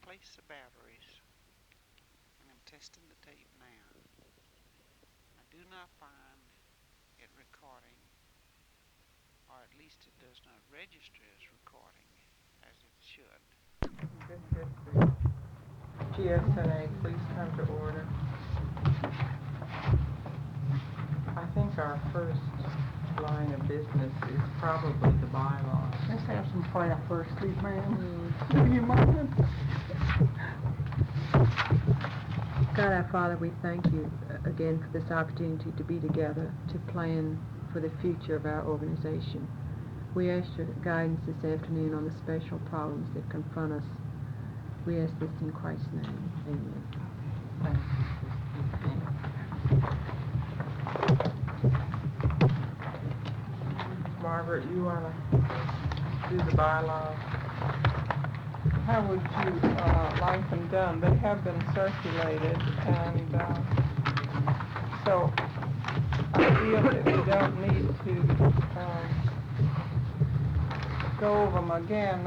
replace the batteries, and I'm testing the tape now. I do not find it recording, or at least it does not register as recording as it should. Fifth District. GSNA, please come to order. I think our first line of business is probably the bylaws. Let's have some prayer first, please, ma'am. Do you mind? God our Father, we thank you again for this opportunity to be together to plan for the future of our organization. We ask your guidance this afternoon on the special problems that confront us. We ask this in Christ's name. Amen. Thank you. Margaret, you want to do the bylaws? How would you like them done? They have been circulated, and so I feel that we don't need to go over them again.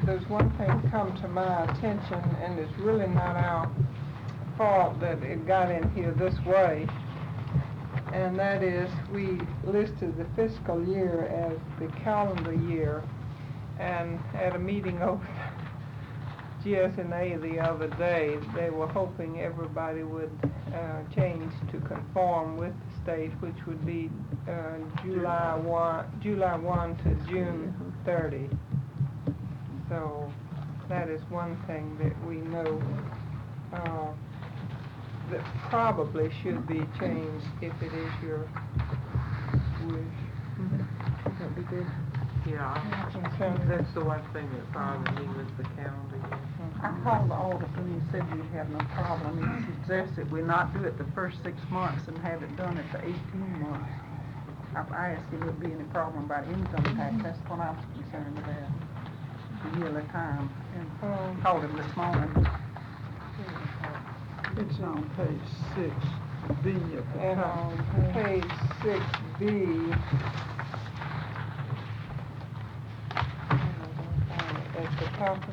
There's one thing come to my attention, and it's really not our fault that it got in here this way, and that is we listed the fiscal year as the calendar year, and at a meeting over GSNA the other day, they were hoping everybody would change to conform with the state, which would be July 1 to June 30. So that is one thing that we know that probably should be changed if it is your wish. That'd be good. Yeah, that's the one thing that bothered me was the calendar year. I called the auditor and he said we'd have no problem. He suggested we not do it the first 6 months and have it done at the 18 months. I asked him if there'd be any problem about income tax. That's what I was concerned about, the yearly time. And called him this morning. It's on page 6B at the And top. on page 6B, at the top of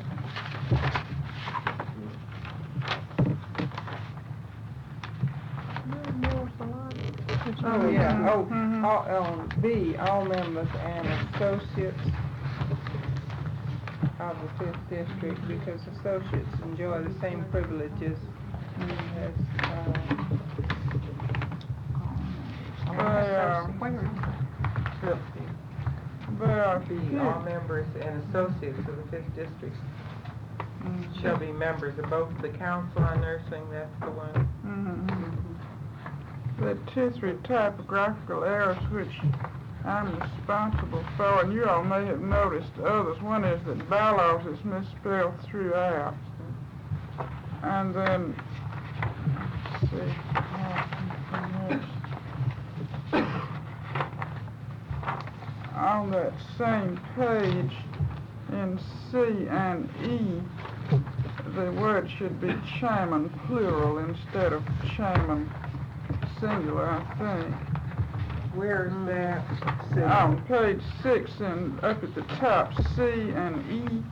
oh yeah, on B, all members and associates of the 5th District, because associates enjoy the same privileges as All members and associates of the 5th District shall be members of both the Council on Nursing, that's the one. The 2, 3 typographical errors which I'm responsible for, and you all may have noticed others. One is that bylaws is misspelled throughout. And then, let's see, on that same page, in C and E, the word should be chairman plural instead of chairman singular, I think. where is that? On page 6 and up at the top, C and E,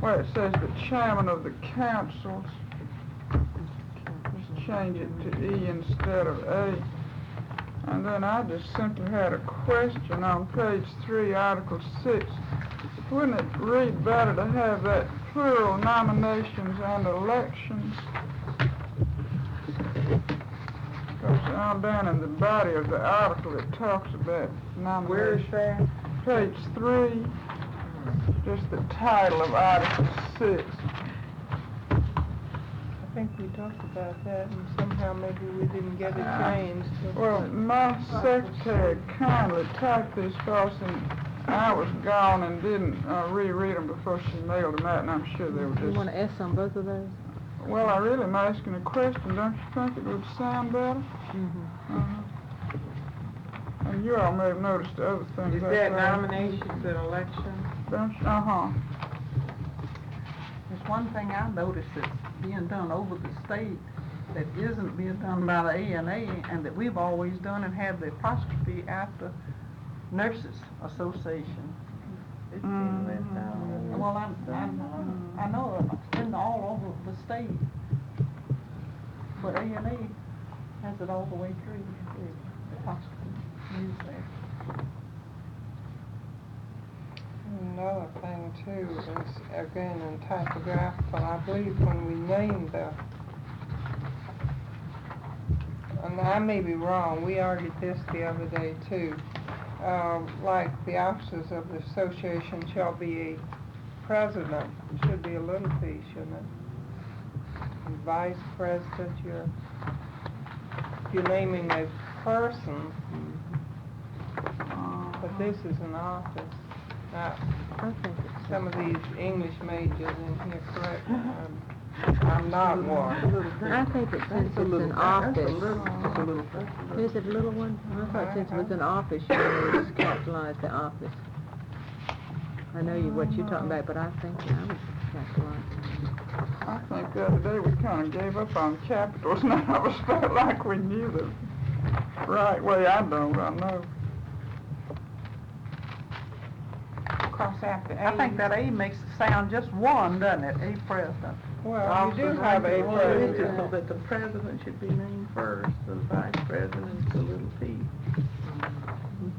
where it says the chairman of the councils, just change it to E instead of A. And then I just simply had a question on page 3, Article 6. Wouldn't it read better to have that plural nominations and elections? Because down in the body of the article it talks about nominations. Where is that? Page 3, just the title of Article 6. I think we talked about that, and somehow maybe we didn't get it changed. Well, my secretary kindly typed this for us, and I was gone and didn't reread them before she mailed them out, and I'm sure they were You want just... to ask on both of those? Well, I really am asking a question. Don't you think it would sound better? And you all may have noticed the other things. Is that nominations and elections? Don't you? There's one thing I noticed that's being done over the state that isn't being done by the ANA, and that we've always done and had the apostrophe after Nurses Association. It's in West Alabama. Well, I know it's in all over the state, but A&E has it all the way through the hospital news there. Another thing too is, again, in typographical, I believe when we named and I may be wrong, we argued this the other day too, like the officers of the association shall be a president, it should be a little p, shouldn't it? And vice president, you're naming a person, but this is an office. Now, I think it's some of these English majors in here, correct? I'm not one. I think it since it's an office. That's a little. Is it a little one? I thought since it was an office, you would just capitalize the office. I know what you're talking about, but I think I would capitalize it. I think the other day we kinda gave up on capitals, none of us felt like we knew the right way. I know. Cross out the A. I think that A makes it sound just one, doesn't it? A president. Well, you do have a president. So that the president should be named first, the vice president is the little p.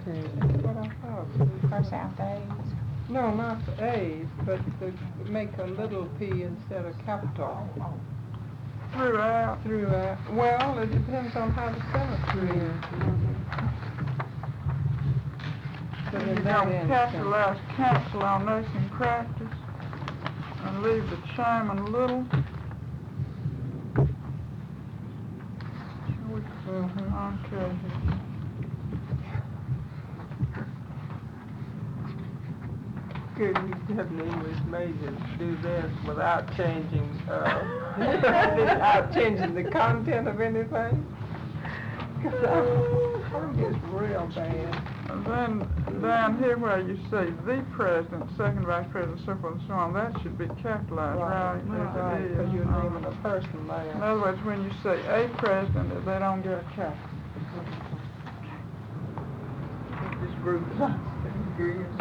Okay. That's what I thought. Cross out the A's. No, not the A's, but to make a little p instead of capital. Throughout. Well, it depends on how the Senate reads. But You in don't that instance, capitalize council on nursing practice and leave the chairman little. Okay. could we have an English major do this without changing, without changing the content of anything? 'Cause I'm just real bad. And then down here where you say the president, second vice president, so forth and so on, that should be capitalized, right? As it is. Because you're naming a person In there. other words, when you say a president, they don't get a capital. This group is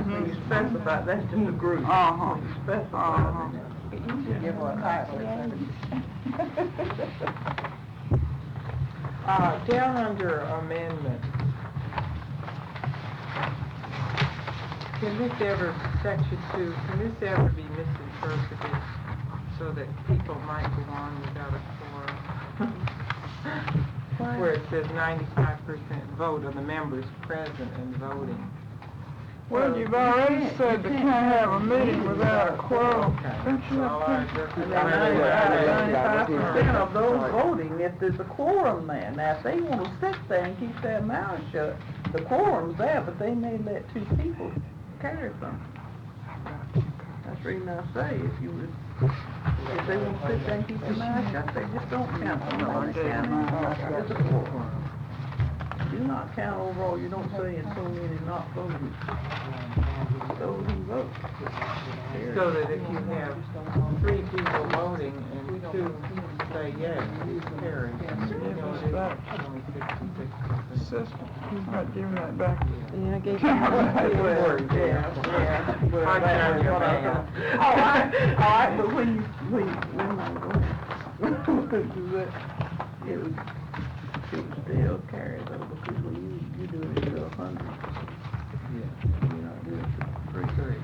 when you specify, that's just a group. Uh-huh. When you specify. You should give her a title. Down under amendment, can this ever, section 2, can this ever be misinterpreted so that people might go on without a quorum? Where it says 95% vote of the members present and voting. Well, you've already said they can't have a meeting without a quorum. Don't you Well, have I to? just- 95% of those voting, if there's a quorum there. Now, if they wanna sit there and keep their mouth shut, the quorum's there, but they may let two people carry something. That's the reason I say, if they want to sit there and keep their mouth shut, they just don't count on It's a quorum. Do not count overall, you don't say and so many not voting. Those who vote. So that if you have 3 people voting and 2 say yes, it's carried. You know, it's only 66%. System. All right, give me that back. Yeah, I gave you Yeah. Write down your mail. All right, but when you it was still carried though, because when you do it to 100, you're not doing it to 3.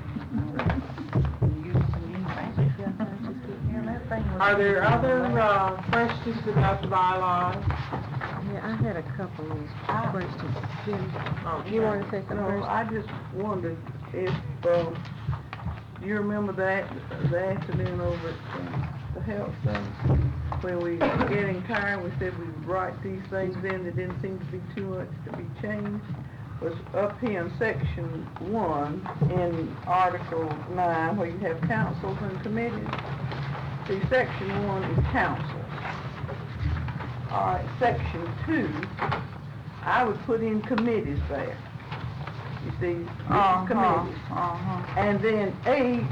Are there other questions about the bylaws? Yeah, I had a couple of questions. Jim, Oh, you want to say something No, first? I just wondered if, you remember the afternoon over at the health center, when we were getting tired, we said we'd write these things in, there didn't seem to be too much to be changed, was up here in section 1, in Article 9, where you have councils and committees. See, section 1 is councils. All right, section 2, I would put in committees there. You see, this is committees. And then A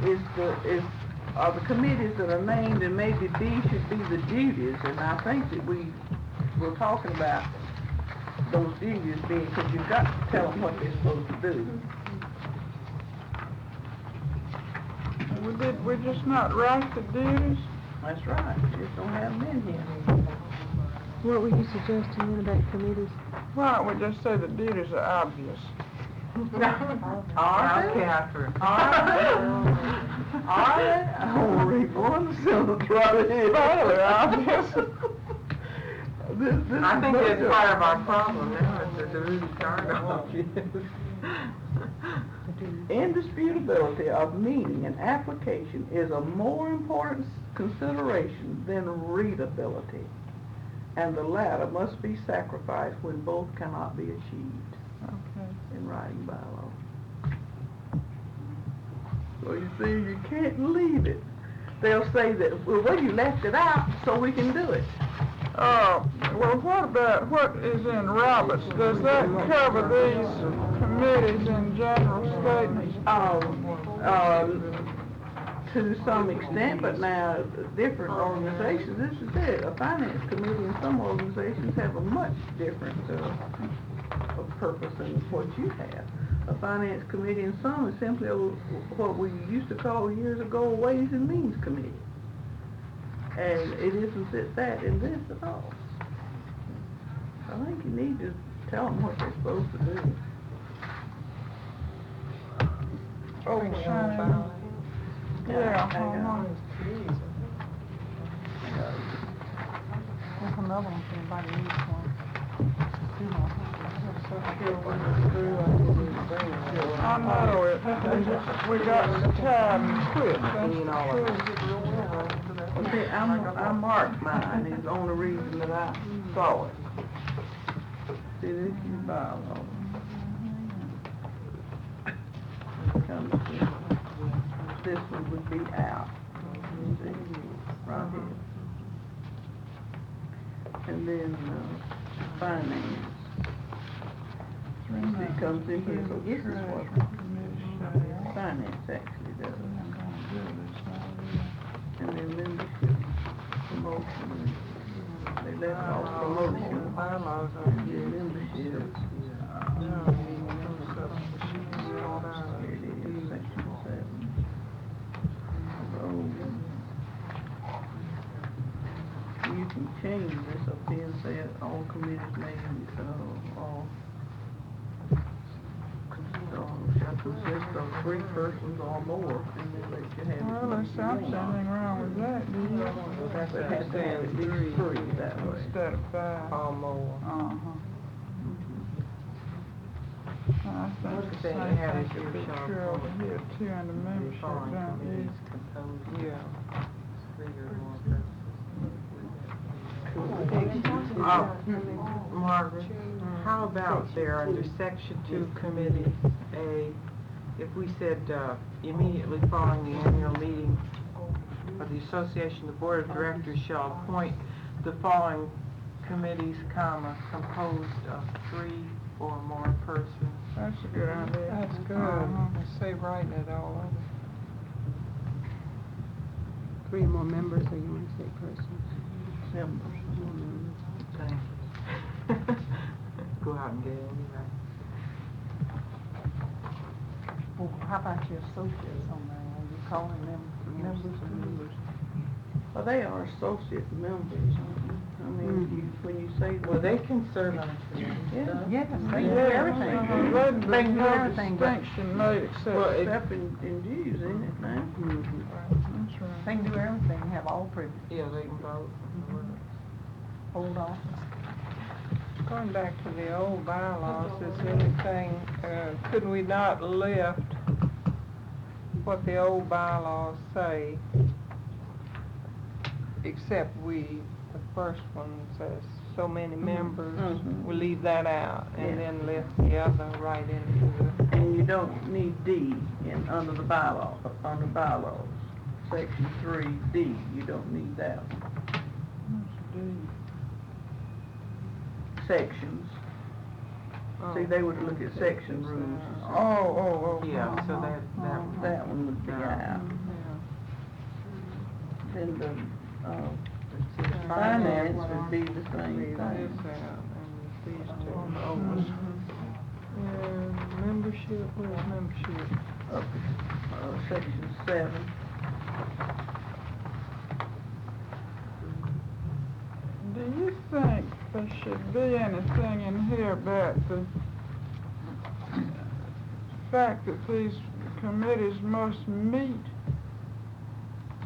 are the committees that are named, and maybe B should be the duties, and I think that we were talking about those duties being, because you've got to tell them what they're supposed to do. Did we just not write the duties? That's right, you just don't have them in here. What were you suggesting then about committees? Why don't we just say the duties are obvious? Now, Catherine. Are they? I want to read one sentence right ahead. Fairly obvious. This I is think much that's part of our problem now, is that they're really tired of it. Indisputability of meaning and application is a more important consideration than readability, and the latter must be sacrificed when both cannot be achieved Okay. in writing bylaw. So you see, you can't leave it. They'll say that, well, you left it out so we can do it. Well, what is in Roberts? Does that cover these committees in general statements? To some extent, but now different organizations, this is it, a finance committee in some organizations have a much different purpose than what you have. A finance committee in some is simply what we used to call years ago a Ways and Means Committee. And it isn't that in this at all. I think you need to tell them what they're supposed to do. Oh, yeah, There's another one if anybody needs one. I know it. We got the time and quit. That's true. Well, see, I marked mine, it's the only reason that I saw it. See, this is bylaw. Comes to- This one would be out. See, right here. And then, finance. See, it comes in here, so this is what finance actually does. And then membership, promotion, they left off promotion. Bylaws are Yeah, membership. Here it is, section 7. So, you can change this up here and say all committees may, all consist of 3 persons or more, and then let you have. Well, there's something wrong with that, do you? It has to have at least 3 that way. Instead of 5. or more. I think Look the at that, same they have thing it should be here, Sean, true over for here too under membership, Following don't you? committees composed of 3 or more persons. Margaret, how about there under section 2 committees, if we said, immediately following the annual meeting of the association, the board of directors shall appoint the following committees, comma, composed of 3 or more persons. That's a good idea. That's good. Say writing it all over. 3 more members, or you want to say persons? Members. Thank you. Go out and get it anyway. Well, how about your associates on there? Are you calling them members? Well, they are associate members. I mean, when you say. Well, they can serve on a committee. Yeah. Yes, they do Yeah, everything. There's They do no everything, but distinction made except, Except in dues, isn't it now? that's right. they can do everything, have all privileges, Yeah, they can vote. hold office. Going back to the old bylaws, is anything, could we not lift what the old bylaws say, except the first one says so many members, Mhm. we leave that out, and Yeah. then lift the other right into the, And you don't need D under the bylaw, under bylaws. Section 3D, you don't need that one. Sections. See, they would look at section rules. Oh. Yeah, so That one would be Yeah. out. Then the, Finance finance would be the same leave this thing. out, and these two. Membership, where's membership? Section 7. should be anything in here about the fact that these committees must meet.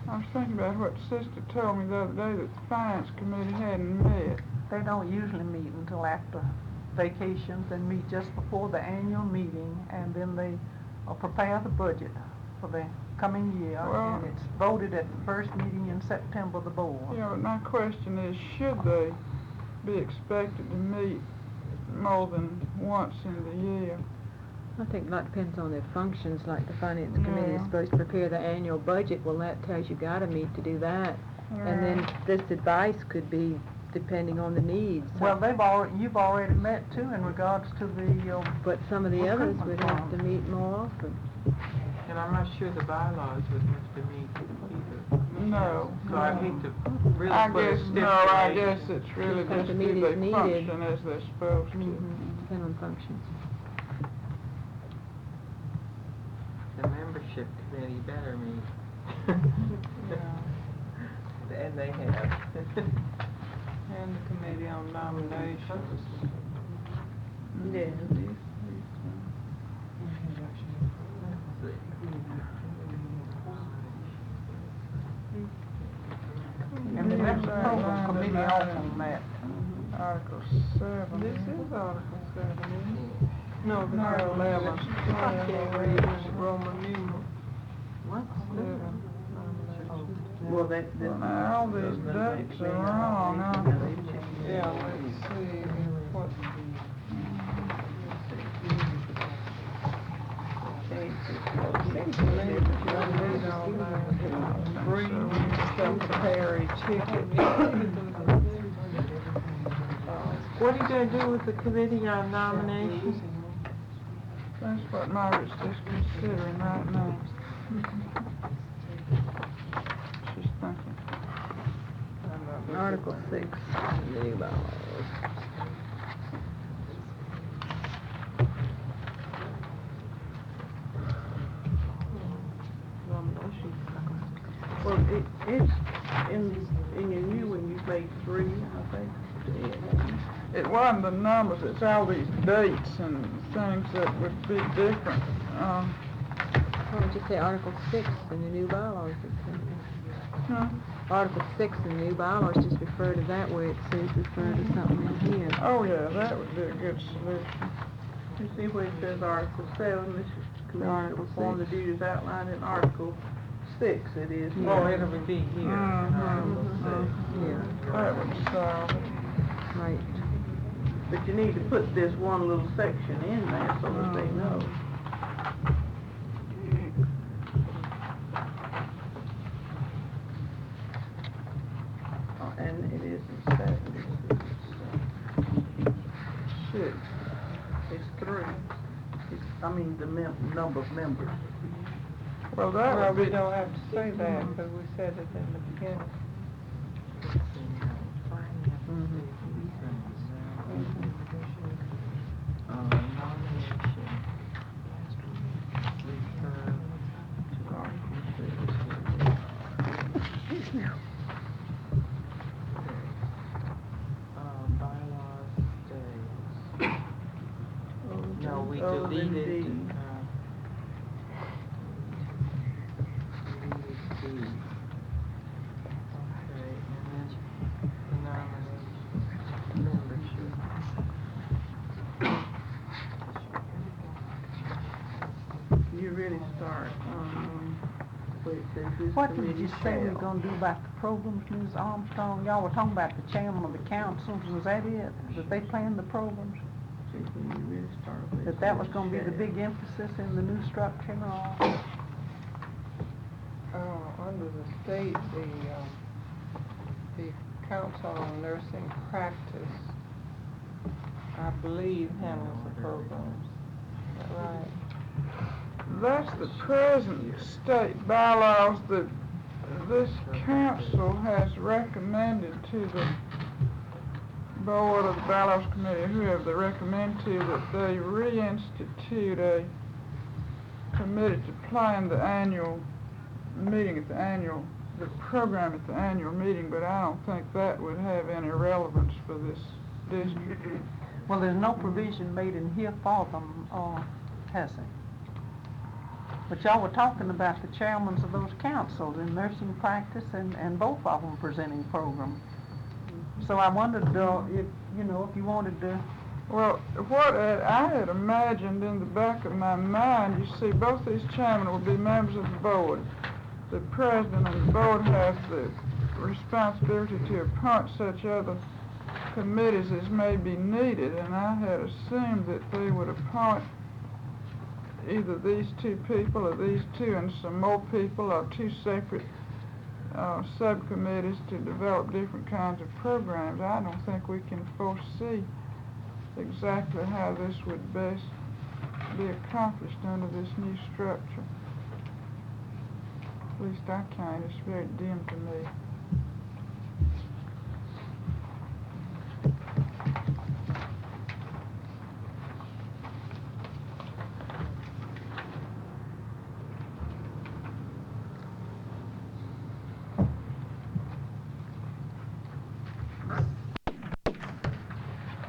I was thinking about what Sister told me the other day, that the Finance Committee hadn't met. They don't usually meet until after vacations and meet just before the annual meeting, and then they prepare the budget for the coming year, Well- and it's voted at the first meeting in September, the board. Yeah, but my question is, should they be expected to meet more than once in the year? I think a lot depends on their functions, like the finance committee is Yeah. supposed to prepare the annual budget, well, that tells you gotta meet to do that. And then Right. this advice could be depending on the needs. Well, you've already met too in regards to the, But some of the others would recruitment have to form. meet more often. And I'm not sure the bylaws would have to meet either. No. So I hate to really I put a guess, stipulation. no, I guess it's really Just have just to do meet they as needed. function as they're supposed to. Depend on functions. The membership committee better meet. And they have. And the Committee on Nominations. Yeah, and the next program committee also met. Article 7. This is Article 7, isn't it? No, the No, Article 11. it's I can't read it, Roman numeral. Seven. well, that, Now, all these dates are wrong, huh? Yeah, let's see, what, seems to me that you don't need all that. Green, Secretary, ticket. What are you gonna do with the Committee on Nominations? That's what Margaret's just considering right now. She's thinking. Article 6, new bylaws. well, it's, in your new one, you made 3, I think. Yeah. It wasn't the numbers, it's all these dates and things that would be different. Why don't you say Article 6 in the new bylaws? Huh? Article 6 in the new bylaws, just refer to that where it says refer to something in here. Oh, yeah, that would be a good solution. You see where it says Article 7, this is committee to Article perform the 6. duties outlined in Article 6, it is. Oh, it'll be here. Article Yeah, That would solve it. right. But you need to put this one little section in there so that they know. And it isn't 7, it's 6. It's 3. I mean, the number of members. Well, that Well, would we be, don't have to say that, because we said it in the beginning. Bylaws stays. No, we Oh, deleted, indeed. deleted D. Okay, and then the nomination, membership. You really start, where it says this What did committee you say we're shall. gonna do about the programs, Ms. Armstrong? Y'all were talking about the chairman of the council, was that it? That they planned the programs? See, when you really start where it That was says gonna be the shall. big emphasis in the new structure and all? Under the state, the Council on Nursing Practice, I believe, handles the programs. Is that right? that's the present state bylaws that this council has recommended to the board of the bylaws committee, or whoever they recommend to, that they reinstitute a committee to plan the annual meeting at the annual, the program at the annual meeting, but I don't think that would have any relevance for this district. Well, there's no provision made in here for them, has there? But y'all were talking about the chairmans of those councils in nursing practice and both of them presenting programs. So I wondered, if, if you wanted to, Well, what I had imagined in the back of my mind, you see, both these chairmen will be members of the board. The president of the board has the responsibility to appoint such other committees as may be needed, and I had assumed that they would appoint either these two people or these two and some more people or two separate subcommittees to develop different kinds of programs. I don't think we can foresee exactly how this would best be accomplished under this new structure. At least I can't. It's very dim to me.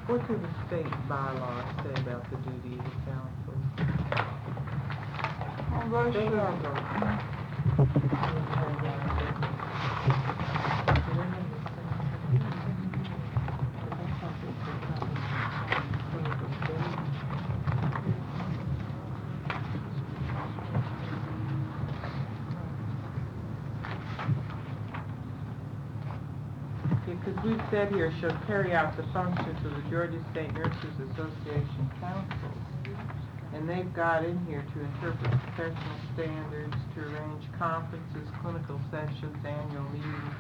What do the state bylaws say about the duty of the council? Well, they They should. have because we've said here, shall carry out the functions of the Georgia State Nurses Association Council. And they've got in here to interpret professional standards, to arrange conferences, clinical sessions, annual meetings.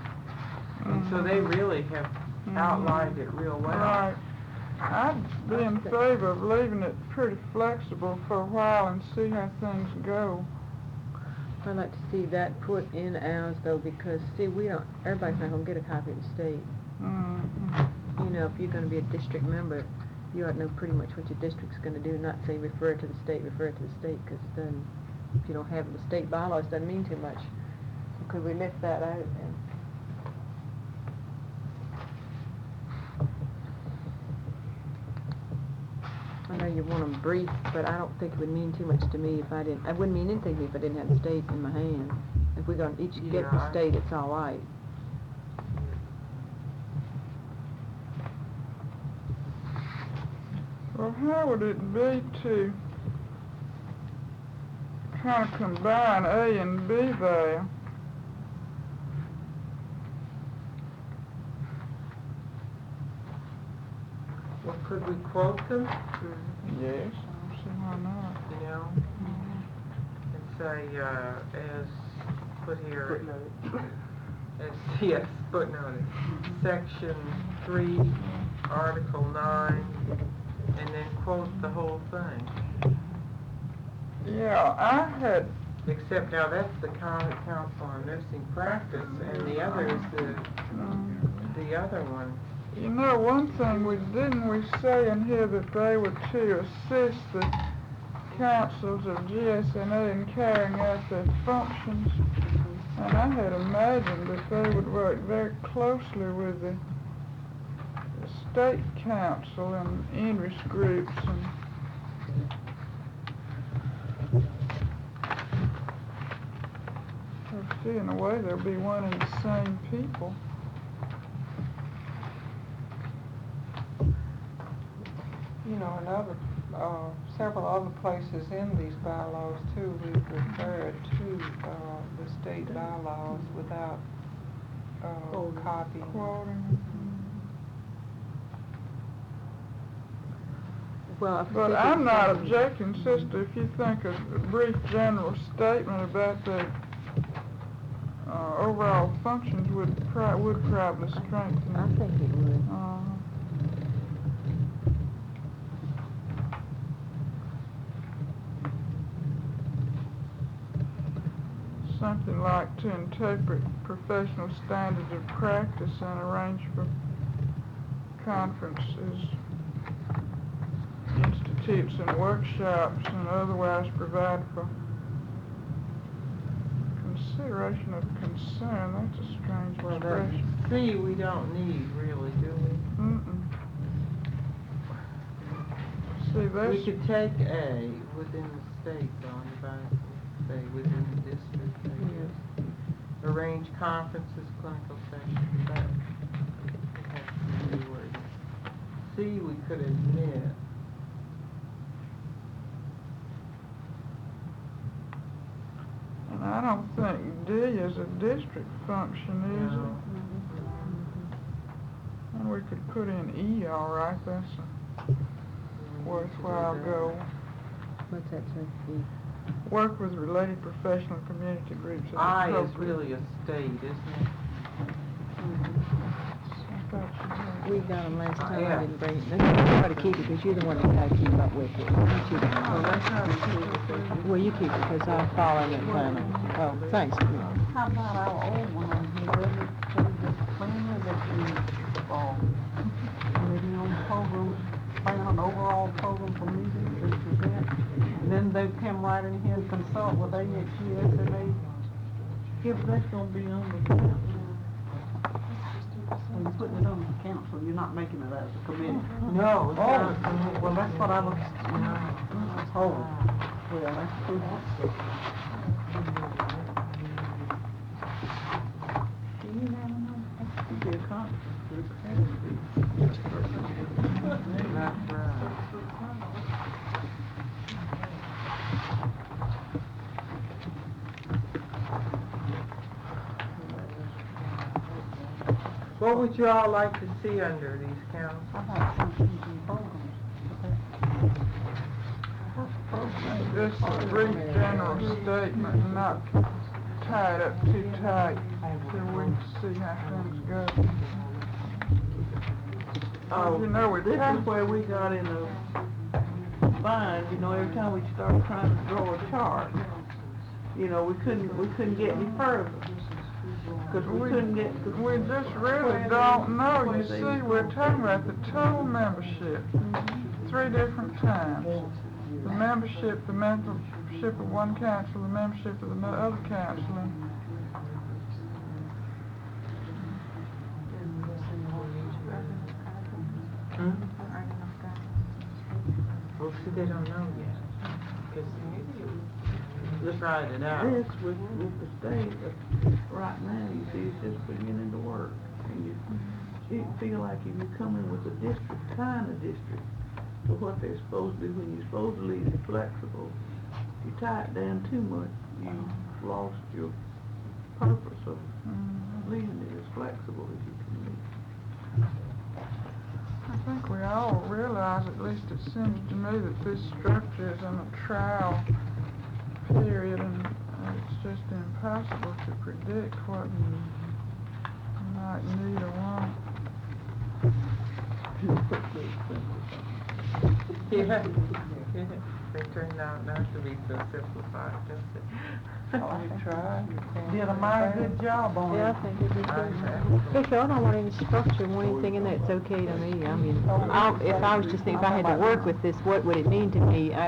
And so they really have outlined it real well. Right. I'd be in favor of leaving it pretty flexible for a while and see how things go. I'd like to see that put in ours though, because see, everybody's not gonna get a copy of the state. Mm-hmm. If you're gonna be a district member, you ought to know pretty much what your district's gonna do, not say refer to the state, because then, if you don't have the state bylaws, doesn't mean too much. So could we lift that out then? I know you want them brief, but I don't think it would mean too much to me if I didn't, it wouldn't mean anything to me if I didn't have the state in my hand. If we're gonna each get Yeah, the state, it's all right. Well, how would it be to kind of combine A and B there? Well, could we quote them? Yes, I don't see why not. And say, as put here, yes, footnoted, section 3, article 9, and then quote the whole thing. Yeah, I had, Except now that's the Council on Nursing Practice, and the other is the other one. you know, one thing we say in here that they were to assist the councils of GSNA in carrying out their functions. And I had imagined that they would work very closely with the state council and interest groups and see, in a way, they'll be one and the same people. Several other places in these bylaws too, we've referred to, the state bylaws without, copying. Quoting. Well, But I'm not objecting, sister, if you think a brief general statement about the overall functions would probably strengthen. I think it would. Something like to interpret professional standards of practice and arrange for conferences, institutes and workshops, and otherwise provide for consideration of concern. That's a strange Well, that expression. C we don't need really, do we? Mm-mm. see, We that's, could take A within the state, Don, if I say within the district, I guess. Arrange conferences, clinical sessions, that has to be worded. C, we could admit. and I don't think D is a district function, is No. it? And we could put in E, all right, that's a worthwhile goal. What's that say? Work with related professional community groups as I is appropriate. really a state, isn't it? I thought you had- We got them last time, Yeah. I didn't bring it. Let's try to keep it, because you're the one that gotta keep up with it. You keep it. Oh, that's how we do it. Well, you keep it, because I'm following it, kind of. Oh, thanks. How about our old one on here, the planner that we, maybe on program, plan an overall program for meetings and present? And then they come right in here and consult with AHS and they, If that's gonna be on the council. when you're putting it on the council, you're not making it as a committee. No, it's Oh, not. well, that's what I was, No. oh, well, that's true. Do you have another? That could be a conference. That's right. What would you all like to see under these councils? How about some teaching programs? Just a brief general statement, not tied up too tight, so we can see how things go. Oh, You know, we this kind is where we got in a bind, you know, every time we started trying to draw a chart. You know, we couldn't get any further. Cause we couldn't get. we just really don't know, you see, we're talking about the total membership, 3 different times. The membership of one council, the membership of the other council, and Well, see, they don't know yet. Because you tried it out. This with the state, right now, you see, it's just beginning to work. And you feel like if you come in with a district, kind of district, to what they're supposed to do, when you're supposed to leave it flexible, if you tie it down too much, you've lost your purpose of leaving it as flexible as you can leave. I think we all realize, at least it seems to me, that this structure is in a trial period, and it's just impossible to predict what you might need or want. Yeah. They turned out not to be so simplified, don't they? We did a mighty good job on it. Yeah, I think it'd be good. Look, I don't want any structure, want anything in there, it's okay to me. I mean, if I was just thinking, if I had to work with this, what would it mean to me? If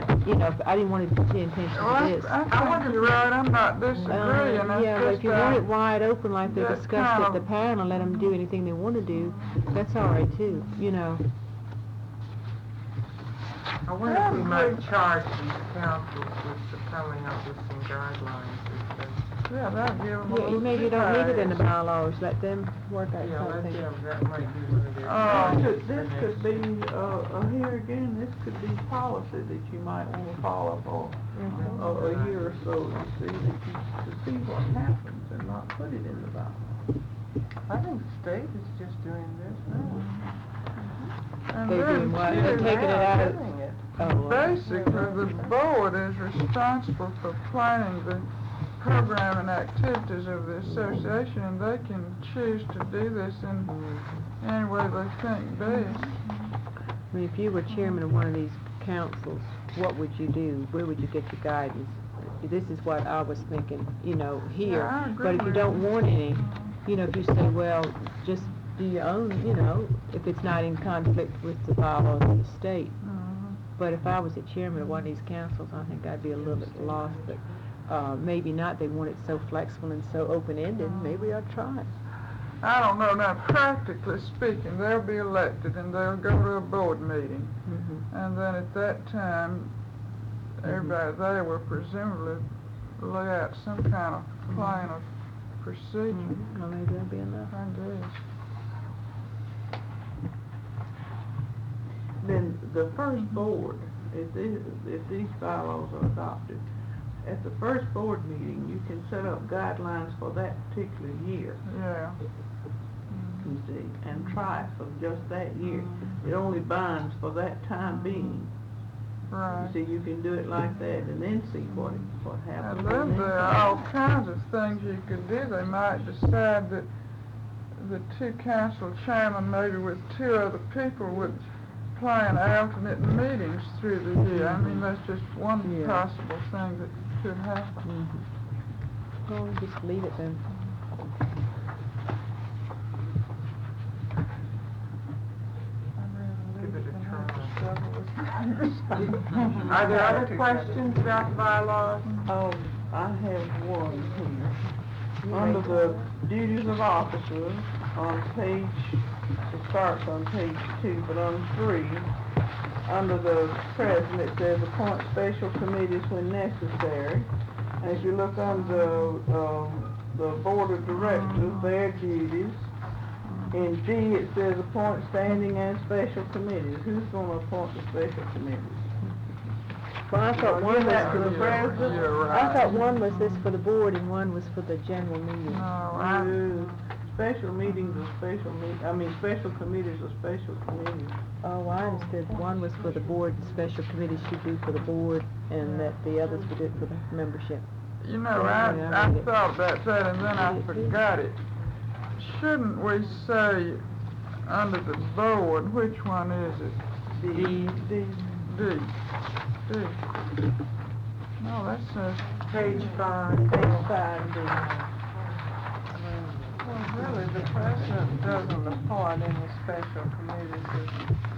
I didn't want to pay attention Well, to this. I think you're right, I'm not disagreeing, Yeah, but if you want it wide open like they yeah, discussed kind at the of- panel, let them do anything they want to do, that's all right too, you know. I wonder if we might charge these councils with coming up with some guidelines or something. Yeah, that'd give them a Yeah, little maybe you don't need it in the kick. bylaws, let them work out Yeah, let something. them, that might be one of their. This could be, here again, this could be policy that you might wanna follow for a year or so, to see what happens and not put it in the Bible. I think the state is just doing this now. And They're then, doing what? too, They're taking it out of, Doing it. basically, the board is responsible for planning the program and activities of the association, and they can choose to do this in any way they think best. I mean, if you were chairman of one of these councils, what would you do? Where would you get your guidance? This is what I was thinking, here. Yeah, I agree But if you with don't you. want any, if you say, well, just do your own, if it's not in conflict with the bylaws of the state. But if I was the chairman of one of these councils, I think I'd be a little bit lost, but maybe not. They want it so flexible and so open-ended, maybe I'd try it. I don't know, now practically speaking, they'll be elected and they'll go to a board meeting. And then at that time, everybody there will presumably lay out some kind of plan of procedure. Well, maybe that'll be enough. I guess. Then the first board, if these bylaws are adopted, at the first board meeting, you can set up guidelines for that particular year, Yeah. you see, and try it for just that year. It only binds for that time being. Right. You see, you can do it like that and then see what happens. And then there are all kinds of things you could do. They might decide that the two council chairmen, maybe with two other people, would plan alternate meetings through the year. I mean, that's just one Yeah. possible thing that could happen. Well, just leave it then. Give it a try. Are there other questions about the bylaws? I have one here. Under the duties of officers, on page, it starts on page 2, but on 3, under the president, it says appoint special committees when necessary. And if you look under the board of directors, their duties, in D it says appoint standing and special committees. Who's gonna appoint the special committees? Well, I thought one was that for to the the, president? You're I right. thought one was this for the board and one was for the general meeting. No, Special meetings are special committees are special committees. Oh, I understood one was for the board, the special committee should do for the board, and that the others would do it for the membership. You know, I thought about that and then I forgot it. Shouldn't we say under the board, which one is it? D. D. No, that says, Page 5. Page 5, D. Well, really, the president doesn't appoint any special committees,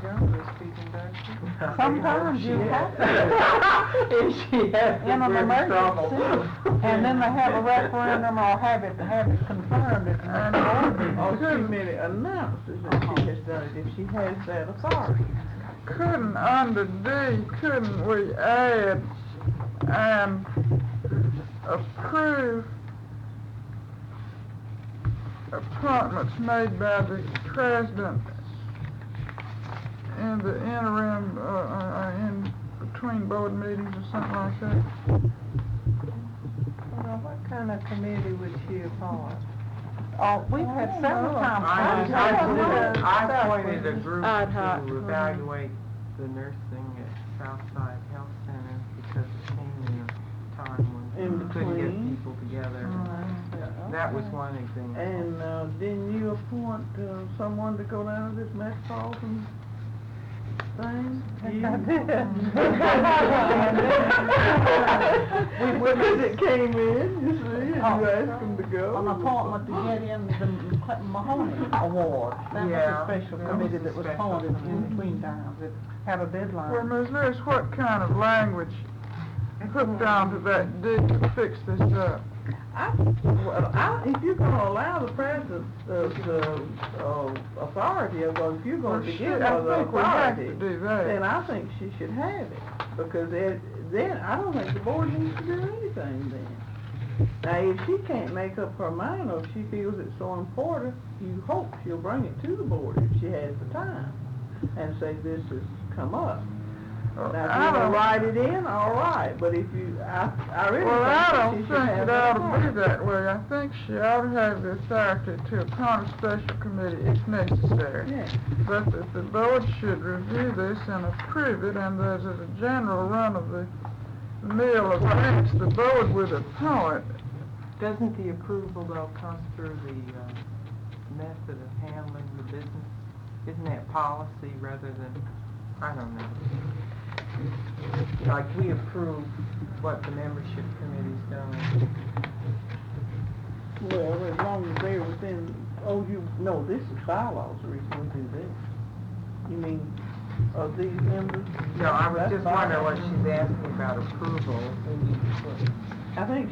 generally speaking, does she? Sometimes you have to, If she has to in an get in trouble. emergency, and then they have a referendum or have it confirmed at the board meeting. Oh, she merely announces that she has done it if she has that authority. couldn't, under D, couldn't we add and approve appointments made by the president in the interim, in between board meetings or something like that? Well, what kind of committee would she appoint? Oh, we've had several times. I appointed a group Ad hoc. to evaluate the nursing at Southside Health Center because it came in a time when we couldn't get between. people together. That was one example. And didn't you appoint someone to go down to this metropolitan thing? I did. When it came in, you see, and you Oh. asked them to go. An appointment to get in the Clinton Mahoney Award. That was Yeah, a special that committee was a that was special appointed in committee. between times. It had a Well, deadline. Ms. Lewis, what kind of language hooked onto that D to fix this up? If you're gonna allow the president the authority of, if you're Well, gonna begin shit, with I the think we have authority, to do then that. I think she should have it, because then I don't think the board needs to do anything then. Now, if she can't make up her mind, or if she feels it's so important, you hope she'll bring it to the board if she has the time, and say this has come up. Now, if I you wanna don't, write it in, all right, but if you, I really well, I think don't she think should have it that ought to be authority. that way. I think she ought to have the authority to appoint a special committee if necessary. Yeah. But that the board should review this and approve it, and as a general run of the mill events, the board would appoint. Doesn't the approval though come through the method of handling the business? Isn't that policy rather than, I don't know. Like we approve what the membership committee's done. Well, as long as they're within, no, this is bylaws, the reason we do this. You mean, of these members? No, I was That's just wondering what bylaws. she's asking about approval. I think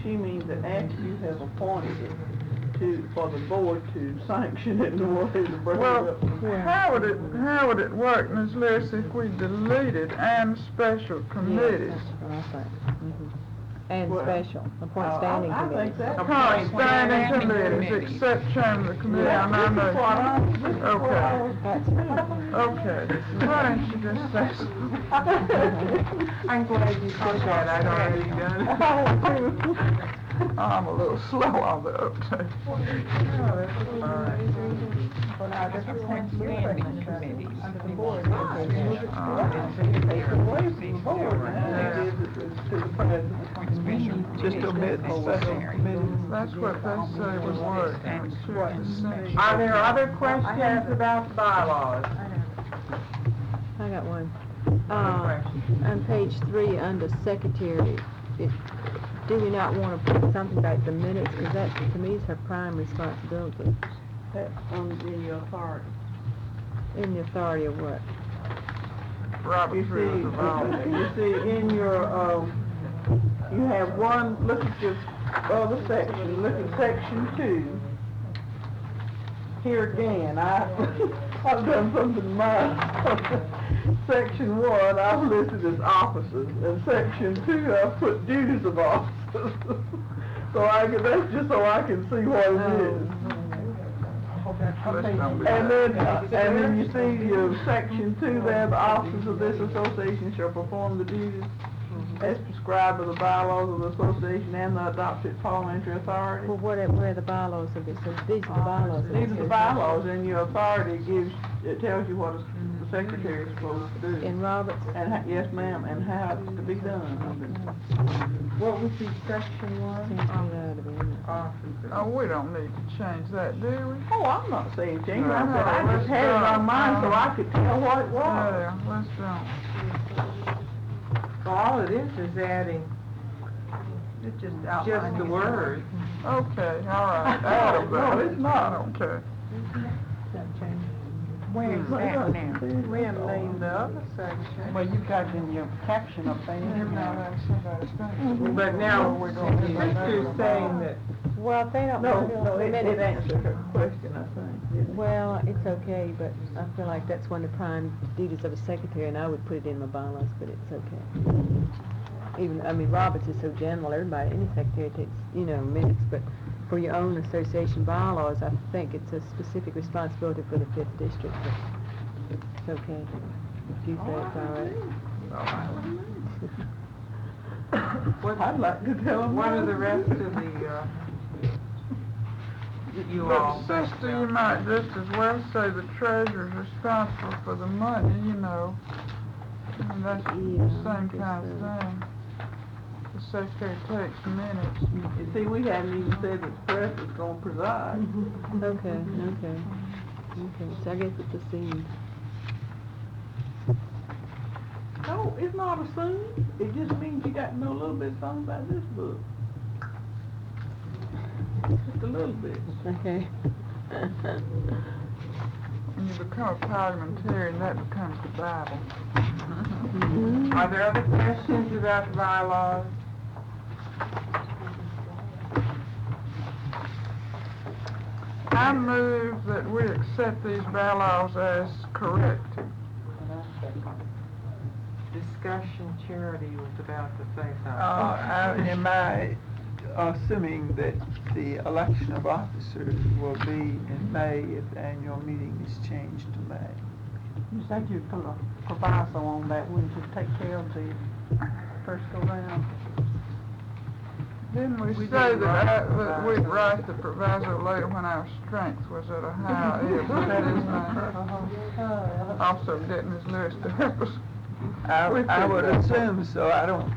she means that after you have appointed it, for the board to sanction it in order to bring it Well, up. how would it work, Ms. Lewis, if we deleted and special committees? Yes, that's what I think. And Well, special, appoint standing I committees. think that. Appoint standing committees, except chairman of the committee, and I This is what I- know. this is what I was- That's fine. Okay, why don't you just say so? I'm glad you said that, I'd already done it. I'm a little slow on the uptake. But I just think standing committees. Under the board, they move it to us. They take it away from the board, and they give it to the president. Just omit the special committees. That's what they say would work. I'm sure it's simple. Are there other questions about the bylaws? I got one. Other questions? On page 3, under secretary, do we not want to put something about the minutes? Because that, to me, is her prime responsibility. That's in your authority. In the authority of what? Robert's Rules of Order. You see, in your, you have one, look at your other section, look at section 2. Here again, I've done something to mine. Section 1, I've listed as officers, and section 2, I've put duties of officers. That's just so I can see what it is. And then you see your section 2 there, the officers of this association shall perform the duties as prescribed by the bylaws of the association and the adopted parliamentary authority. Well, where are the bylaws of it? So these are the bylaws. These are the bylaws, and your authority it tells you what the secretary is supposed to do. In Roberts? And, yes, ma'am, and how it's to be done. What was the section one? Officers. Oh, we don't need to change that, do we? Oh, I'm not saying change it, I No, said I let's just had it on go. mine so I could tell what it was. Yeah, let's don't. So all it is adding It's just just outlining the it. words. Okay, all right, add 'em No, back. it's not. I don't care. Where's that now? We haven't named the other section. Well, you got it in your caption up there. But now, the sister's saying that, Well, if they don't. No, it answered her question, I think, didn't it? Well, it's okay, but I feel like that's one of the prime duties of a secretary, and I would put it in my bylaws, but it's okay. Even, I mean, Roberts is so general, everybody, any secretary takes, minutes, but for your own association bylaws, I think it's a specific responsibility for the 5th district, but it's okay. If you say it's all right. I'd like to tell them. what are the rest of the, you all But think sister, you about? might just as well say the treasurer's responsible for the money, I mean, that's the same kind of thing. The secretary takes minutes. You see, we haven't even said that the press is gonna preside. Okay, so I guess it's assumed. No, it's not assumed, it just means you got to know a little bit something about this book. Just a little bit. Okay. When you become a parliamentarian, that becomes the Bible. Are there other questions about the bylaws? I move that we accept these bylaws as corrected. Discussion charity was about the face-off. Am I assuming that the election of officers will be in May if the annual meeting is changed to May? You said you'd put a proviso on that, wouldn't you, take care of the first go round? Didn't we We say did write that, the that we'd proviso. write the proviso later when our strength was at a high ebb? Also, getting Ms. Lewis to help us. I would assume so. I don't,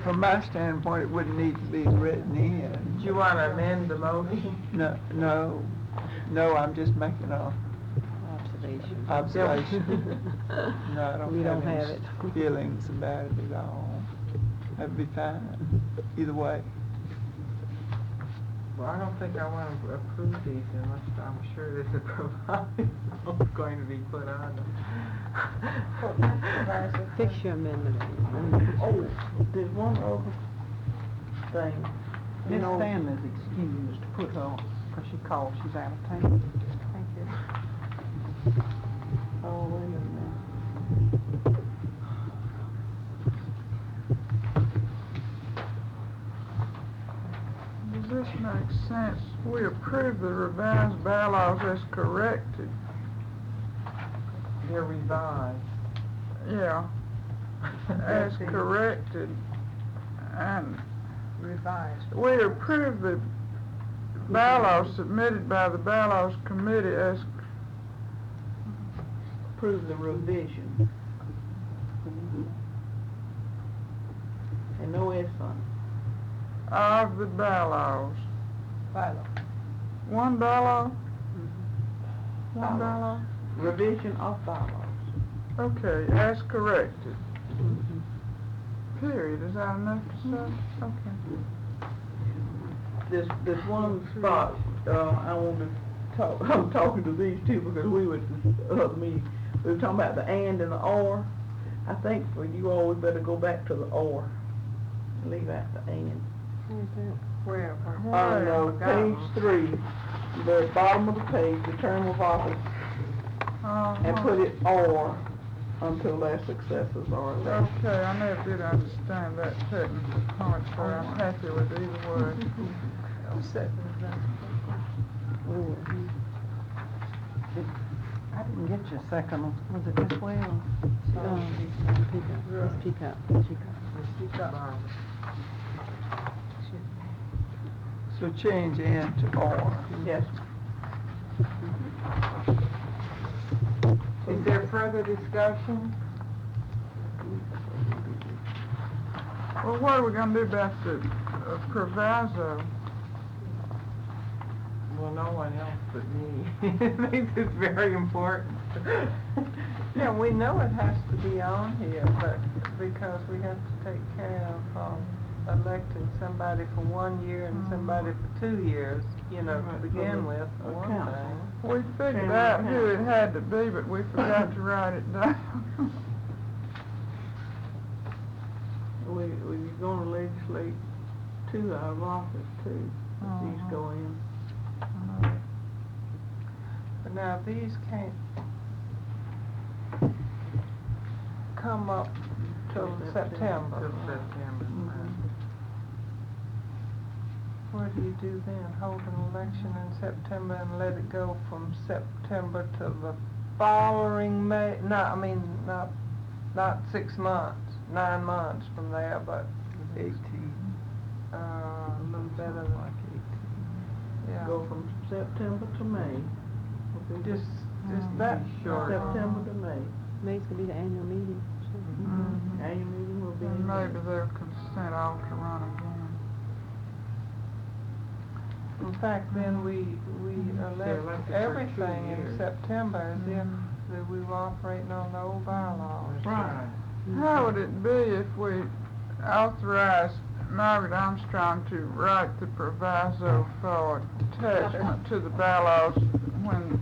from my standpoint, it wouldn't need to be written in. Do you want to amend the motion? No, I'm just making a Observation. observation. No, I We don't don't have have it. any feelings about it at all. That'd be fine, either way. Well, I don't think I want to approve these unless I'm sure there's a proviso going to be put on them. Fix your amendment. Oh, there's one other thing. Miss know- Stanley's excused to put her, because she called, she's out of town. Thank you. Oh, wait a minute. Does this make sense? We approve the revised bylaws as corrected. They're revised. Yeah, as corrected. And Revised. we approve the bylaws submitted by the bylaws committee as Approve the revision. And no S on of the bylaws. Bylaw. One bylaw? One bylaw? it. Revision of bylaws. Okay, as corrected. Period, is that enough to say? Okay. There's one spot, I want to talk, I'm talking to these two because we were at the other meeting. We were talking about the and the or. I think for you all, we better go back to the or. And leave out the and. Where? On page 3, the bottom of the page, the term of office, and put it or until their successors are elected. Okay, I never did understand that technical part, so I'm happy with either word. I didn't get your second one. Was it this way or? Speak up. So change and to or. Yes. Is there further discussion? Well, what are we gonna do about the proviso? Well, no one else but me. It makes it very important. Yeah, we know it has to be on here, but because we have to take care of, electing somebody for 1 year and somebody for 2 years, you know, to begin with, for one Council. thing. We figured out who it had to be, but we forgot to write it down. We're gonna legislate 2 out of office too, if these go in. But now, these can't come up till September. Till September. What do you do then? Hold an election in September and let it go from September to the following May? No, I mean, not 6 months, 9 months from there, but 18. a little better than Like 18. yeah. Go from September to May. Just that short. September to May. May's gonna be the annual meeting. Annual meeting will be And in May. maybe they'll consent all to run again. In fact, then we They're elect elected for 2 everything in years. September as if that we were operating on the old bylaws. Right. How would it be if we authorized Margaret Armstrong to write the proviso for attachment to the bylaws when,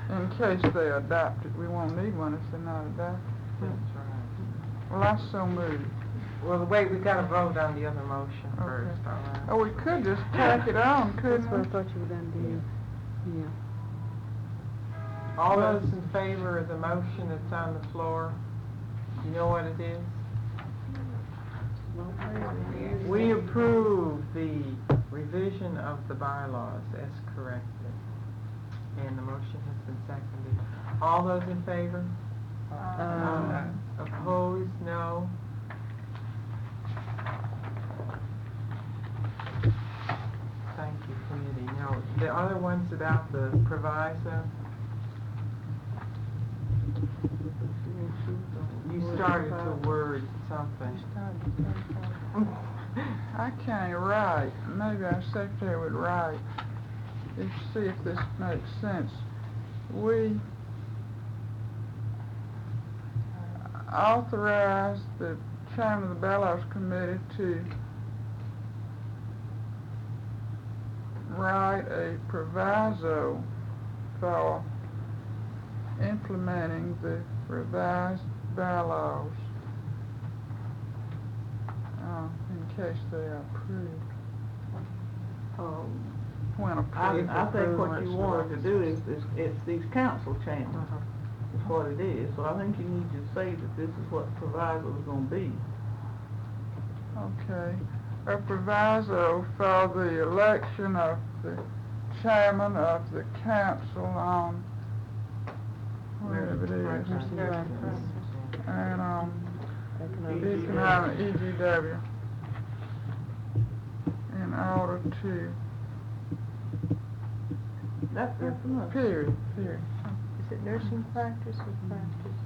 in case they adopt it? We won't need one if they're not adopted. That's right. Well, I so moved. Well, wait, we gotta vote on the other motion first, all right? Oh, we could just tack it on, That's couldn't what I we? thought you were gonna do. Yeah. All those in favor of the motion that's on the floor, you know what it is? We approve the revision of the bylaws as corrected. And the motion has been seconded. All those in favor? Opposed? No? Thank you, committee. Now, the other ones about the proviso, you started to word something. I can't write. Maybe our secretary would write. See if this makes sense. We authorize the chairman of the bylaws committee to write a proviso for implementing the revised bylaws in case they are approved. When I approved. think what you want to do is it's these council chambers, is what it is. So I think you need to say that this is what the proviso is gonna be. Okay. A proviso for the election of the chairman of the council on whatever it is. And economic EGW. In order to, That's enough. period. Is it nursing practice or practice?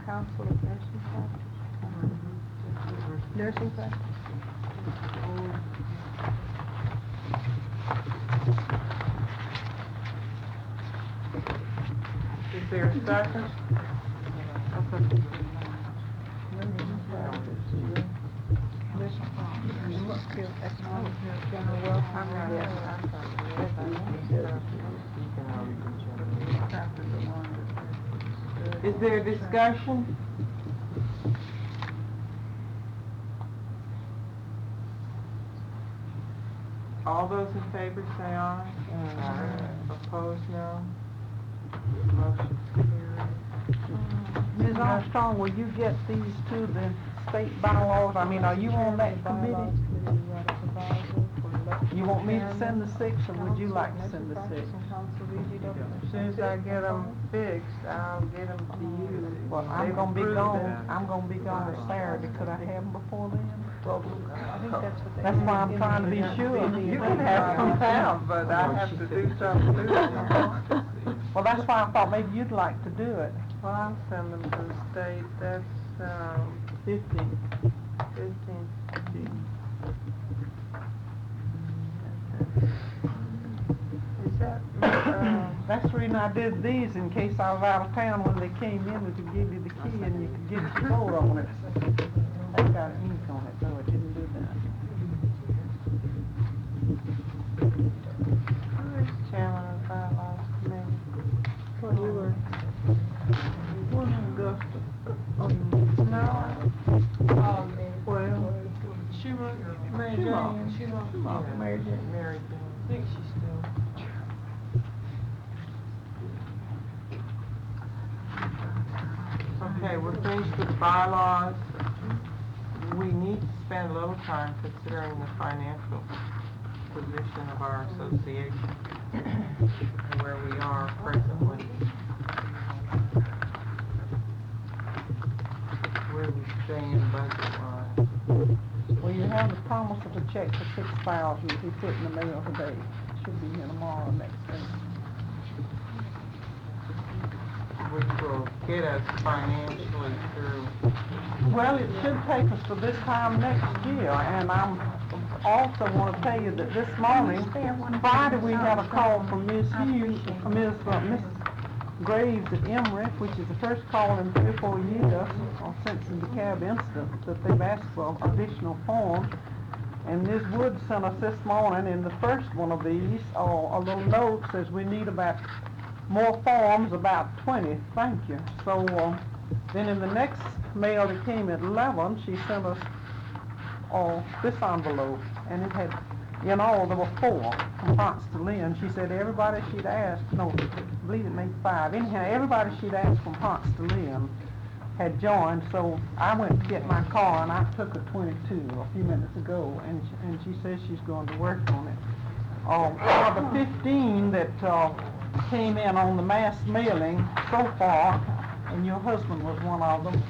Council of nursing practice? Nursing practice? Is there a second? Is there a discussion? All those in favor say aye. Opposed, no. Motion carried. Ms. Armstrong, will you get these to the state bylaws? I mean, are you on that committee? You want me to send the 6, or would you like to send the 6? As soon as I get them fixed, I'll get them to you. Well, I'm They've gonna be approved gone, them. I'm gonna be gone Saturday, could I have them before then? That's why I'm trying to be sure. You can have some time, but I have to do something to them. Well, that's why I thought maybe you'd like to do it. Well, I'll send them to the state, that's, 15. Is that, That's the reason I did these, in case I was out of town when they came in, to give you the key and you could get your vote on it. They got ink on it, though, it didn't do that. Chairman of the bylaws committee? Well, you were, One Augusta. No. Well, Mary Jane. Schumacher. Mary Jane. Mary Jane. I think she's still. Okay, we're finished with the bylaws. We need to spend a little time considering the financial position of our association and where we are presently. Where we stand budget-wise. Well, you have the promise of a check for $6,000 to be put in the mail today. Should be here tomorrow, next day. Which will get us financially through. Well, it should take us to this time next year, and I'm also want to tell you that this morning, Friday, we had a call from Ms. Hughes, Miss Graves at Emmerich, which is the first call in 3 or 4 years since the DeKalb incident that they've asked for additional forms. And Ms. Wood sent us this morning in the first one of these, a little note says we need about more forms, about 20, thank you. So then in the next mail that came at 11, she sent us this envelope, and it had, in all, there were 4 from Ponce to Lynn. She said everybody she'd asked, no, I believe it made 5. Anyhow, everybody she'd asked from Ponce to Lynn had joined, so I went to get my car, and I took her 22 a few minutes ago, and she says she's going to work on it. Out of the 15 that came in on the mass mailing so far, and your husband was one of them,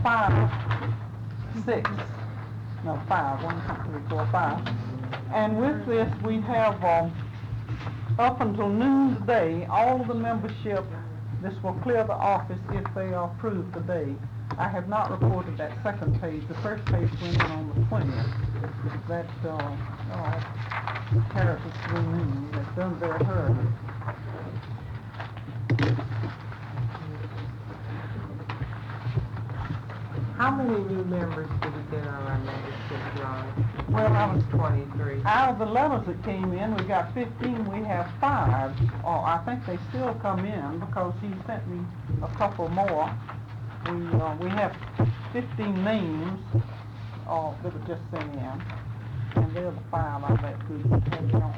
5, 1, 2, 3, 4, 5. And with this, we have, up until noon today, all of the membership, this will clear the office if they are approved today. I have not reported that second page. The first page went in on the 20th. That, Harris is that's done very hurriedly. How many new members did we get on our membership drive? Well, I was 23. Out of the letters that came in, we got 15, we have 5. I think they still come in because he sent me a couple more. We have 15 names that were just sent in. and they're the 5 out of that group that have joined.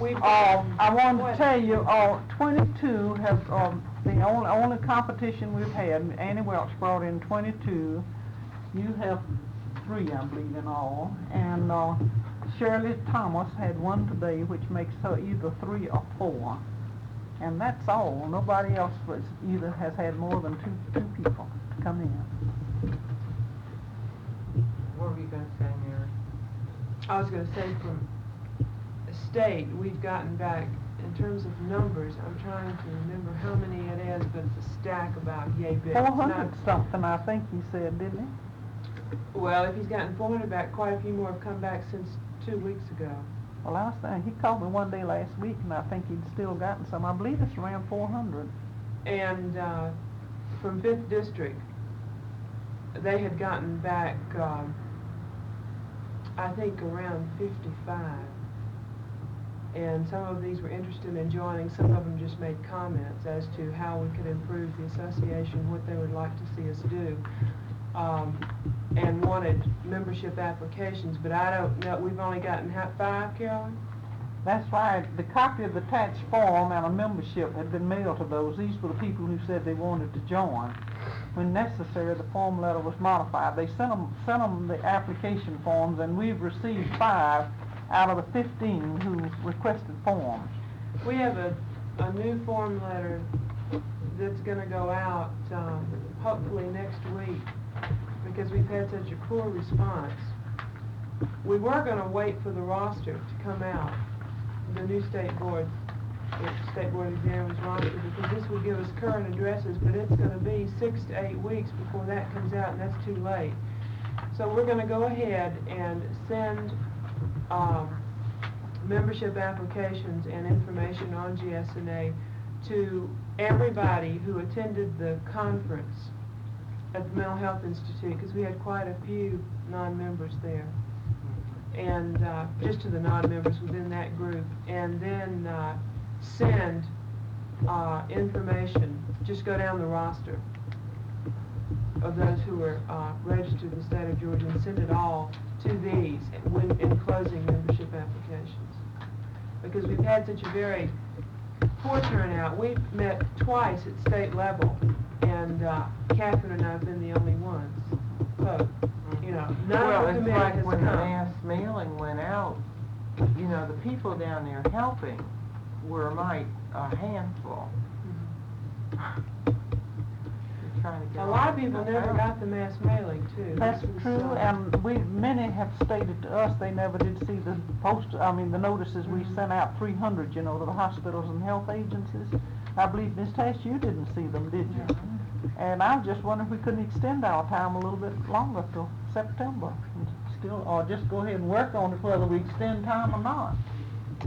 We've, I wanted what- to tell you, 22 have, the only competition we've had, Annie Welch brought in 22. You have 3, I believe, in all. And Shirley Thomas had 1 today, which makes her either 3 or 4. And that's all. Nobody else has had more than two people to come in. What were you gonna say, Mary? I was gonna say from the state, we've gotten back, in terms of numbers, I'm trying to remember how many it is, but it's a stack about yay big. It's not- 400 something, I think he said, didn't he? Well, if he's gotten 400 back, quite a few more have come back since 2 weeks ago. Well, I was saying, he called me one day last week, and I think he'd still gotten some. I believe it's around 400. And from 5th District, they had gotten back, I think around 55. And some of these were interested in joining, some of them just made comments as to how we could improve the association, what they would like to see us do, and wanted membership applications, but I don't know, we've only gotten 5, Carolyn? That's right. The copy of the attached form and a membership had been mailed to those. These were the people who said they wanted to join. When necessary, the form letter was modified. They sent them the application forms, and we've received 5 out of the 15 who requested forms. We have a new form letter that's gonna go out, hopefully next week, because we've had such a poor response. We were gonna wait for the roster to come out, the new state board examiners roster, because this would give us current addresses, but it's gonna be 6 to 8 weeks before that comes out, and that's too late. So we're gonna go ahead and send, membership applications and information on GSNA to everybody who attended the conference at the Mental Health Institute, because we had quite a few non-members there. And just to the non-members within that group, and then send information, just go down the roster of those who are registered in the state of Georgia, and send it all to these when enclosing membership applications. Because we've had such a very poor turnout. We've met twice at state level, and Catherine and I have been the only ones. So, you know, none Well, of the it's committee like has when the come. mass mailing went out, you know, the people down there helping were a handful. Trying to get A lot of all people that never out. got the mass mailing, too. That's This was, true, and many have stated to us they never did see the the notices we sent out, 300, you know, to the hospitals and health agencies. I believe, Ms. Tash, you didn't see them, did you? And I was just wondering if we couldn't extend our time a little bit longer till September, and still, or just go ahead and work on it, whether we extend time or not.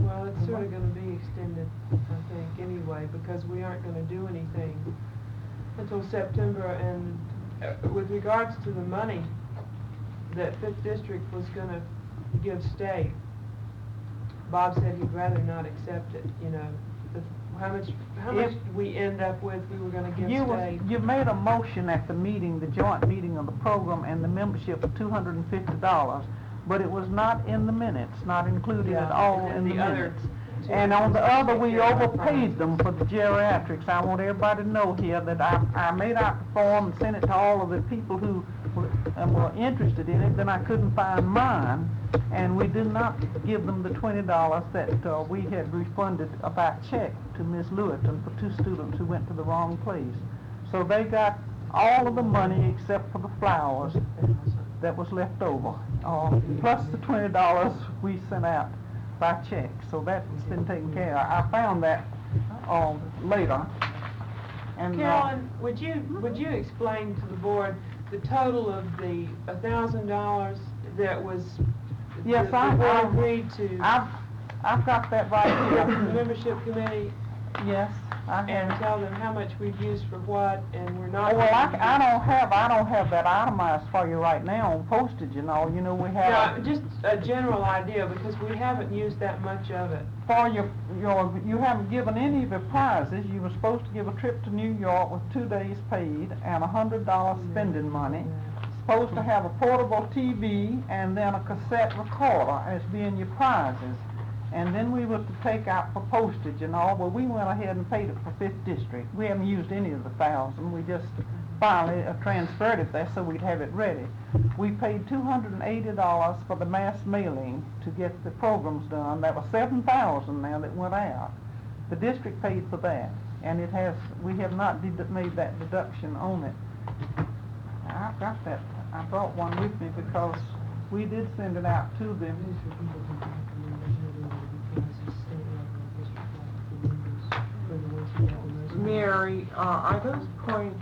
Well, it's sort of gonna be extended, I think, anyway, because we aren't gonna do anything until September, and with regards to the money that 5th District was gonna give state, Bob said he'd rather not accept it, you know. How much did we end up with, we were gonna give state? You made a motion at the meeting, the joint meeting of the program and the membership of $250, but it was not in the minutes, not included at all and in the the other minutes. And on the other, we Yeah. overpaid them for the geriatrics. I want everybody to know here that I made out the form and sent it to all of the people who were interested in it, then I couldn't find mine, and we did not give them the $20 that we had refunded by check to Ms. Lewitton for 2 students who went to the wrong place. So they got all of the money except for the flowers that was left over, plus the $20 we sent out by check, so that's been taken care of. I found that later. And Carolyn, would you explain to the board the total of the $1,000 that was, Yes, the board agreed to, I've got that right the here. membership committee, Yes, I and have. tell them how much we've used for what, and we're not. Well, gonna I use- don't have that itemized for you right now on postage and all. You know, we have. Yeah, just a general idea, because we haven't used that much of it. For you haven't given any of your prizes. You were supposed to give a trip to New York with 2 days paid and $100 spending money. supposed to have a portable TV and then a cassette recorder as being your prizes. And then we were to take out for postage and all, but we went ahead and paid it for 5th District. We haven't used any of the 1,000. We just finally transferred it there so we'd have it ready. We paid $280 for the mass mailing to get the programs done. That was $7,000 now that went out. The district paid for that, and we have not made that deduction on it. I've got that. I brought one with me because we did send it out to them. Mary, are those points,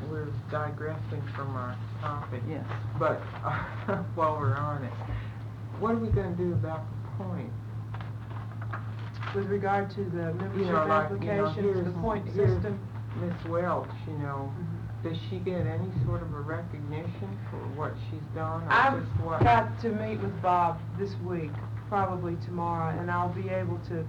we're digressing from our topic. Yes. But while we're on it, what are we going to do about the points? With regard to the membership Like, applications, the point here's system, Miss Welch, does she get any sort of a recognition for what she's done? Or I've just what? got to meet with Bob this week, probably tomorrow, and I'll be able to,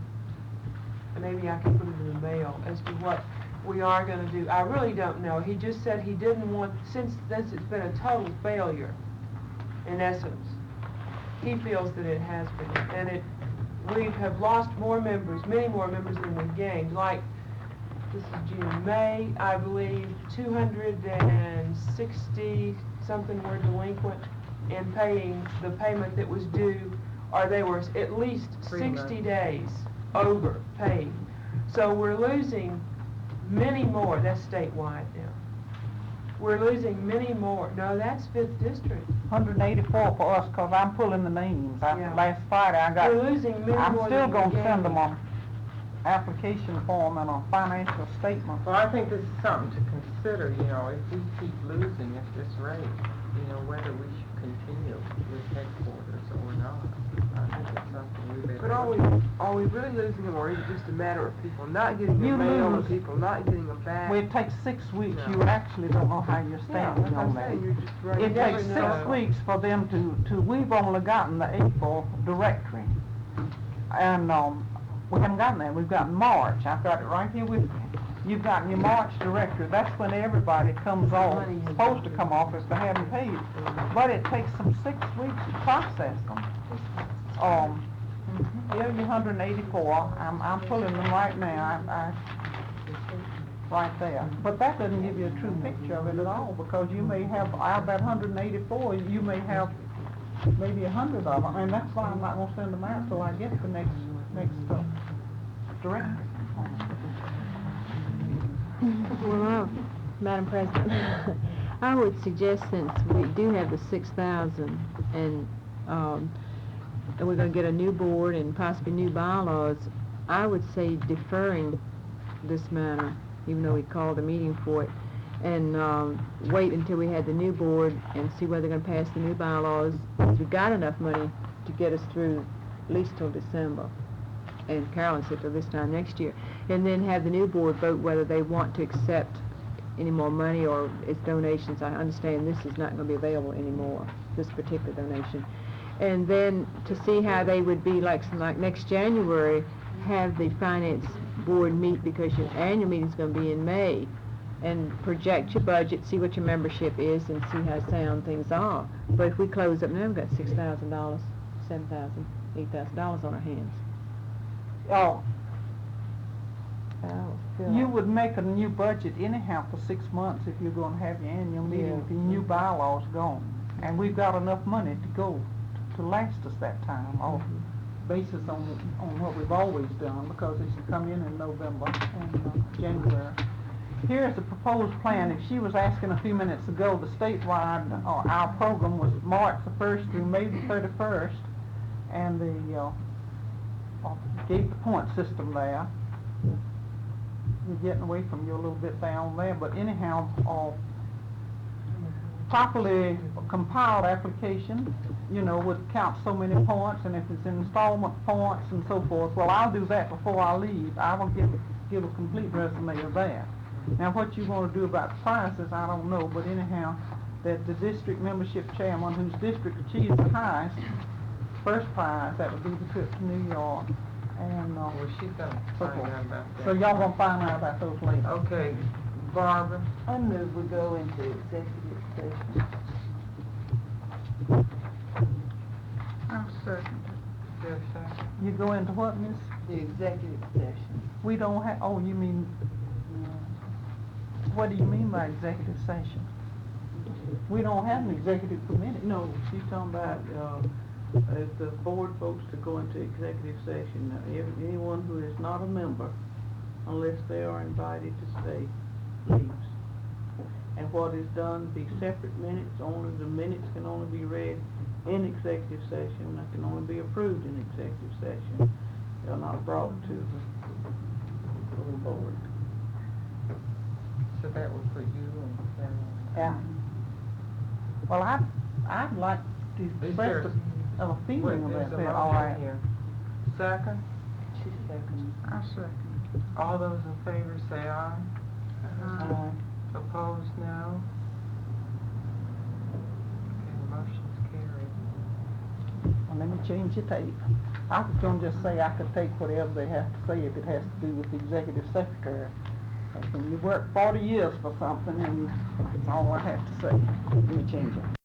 maybe I can put it in the mail as to what we are going to do. I really don't know. He just said he didn't want, since it's been a total failure, in essence, he feels that it has been, and we have lost more members, many more members than we've gained. Like, this is June, May, I believe, 260 something were delinquent in paying the payment that was due, or they were at least 60 days over paying. So we're losing many more. That's statewide now. We're losing many more. No, that's 5th District. 184 for us, because I'm pulling the names. Yeah. Last Friday We're losing many I'm more still than going we're to send them gaining. an application form and a financial statement. Well, I think this is something to consider, if we keep losing at this rate, whether we should continue with headquarters or not. I think it's something we better. But are we really losing them, or is it just a matter of people not getting You their mail, or lose. people not getting them back? Well, it takes 6 weeks. No. You actually don't know how you're Yeah, standing that's what on I'm that. saying, you're just right. It You never takes know. 6 weeks for them to we've only gotten the April directory. And we haven't gotten that. We've gotten March. I've got it right here with me. You've gotten your March directory. That's when everybody comes off, supposed to come off if they haven't paid. But it takes them 6 weeks to process them. Here, your 184. I'm pulling them right now. Right there. But that doesn't give you a true picture of it at all, because you may have, out of that 184, you may have maybe 100 of them, and that's why I'm not going to send them out till I get the next director. Well, Madam President, I would suggest, since we do have the 6,000 and we're going to get a new board and possibly new bylaws, I would say deferring this matter, even though we called a meeting for it, and wait until we had the new board and see whether they're going to pass the new bylaws, because we've got enough money to get us through at least till December. And Carolyn said till this time next year, and then have the new board vote whether they want to accept any more money or it's donations. I understand this is not going to be available anymore, this particular donation. And then to see how they would be like next January, have the finance board meet, because your annual meeting is going to be in May, and project your budget, see what your membership is, and see how sound things are. But if we close up now, we've got $6,000, $7,000, $8,000 on our hands. You would make a new budget anyhow for 6 months if you're going to have your annual meeting with the new bylaws gone. And we've got enough money to go to last us that time, off basis on what we've always done, because it should come in November and January. Here's the proposed plan. If she was asking a few minutes ago, the statewide, our program was March the 1st through May the 31st, and the gave the point system there. We're getting away from you a little bit down there, but anyhow, properly compiled application, would count so many points, and if it's installment points and so forth. Well, I'll do that before I leave. I will give a complete resume of that. Now, what you want to do about the prices, I don't know, but anyhow, that the district membership chairman, whose district achieves the highest, first prize, that would be the trip to New York. And Well, she's going to find out about that. so y'all gonna find out about those later. Okay, Barbara? I move we go into executive session. go into what, miss? The executive session. We don't have, oh, you mean, what do you mean by executive session? We don't have an executive permitted. No, she's talking about, if the board votes to go into executive session, anyone who is not a member, unless they are invited to stay, leaves. And what is done be separate minutes, only the minutes can only be read in executive session, they can only be approved in executive session. They're not brought to the full board. So that would put you and Sarah. Yeah. Well, I'd like to Is express there- a feeling Wait, about there's a that, all motion right. here. Second? She's second. I second. All those in favor say aye. Opposed, no. Okay, the motion's carried. Well, let me change the tape. I was gonna just say I could take whatever they have to say if it has to do with the executive secretary. When you work 40 years for something, and it's all I have to say. Let me change it.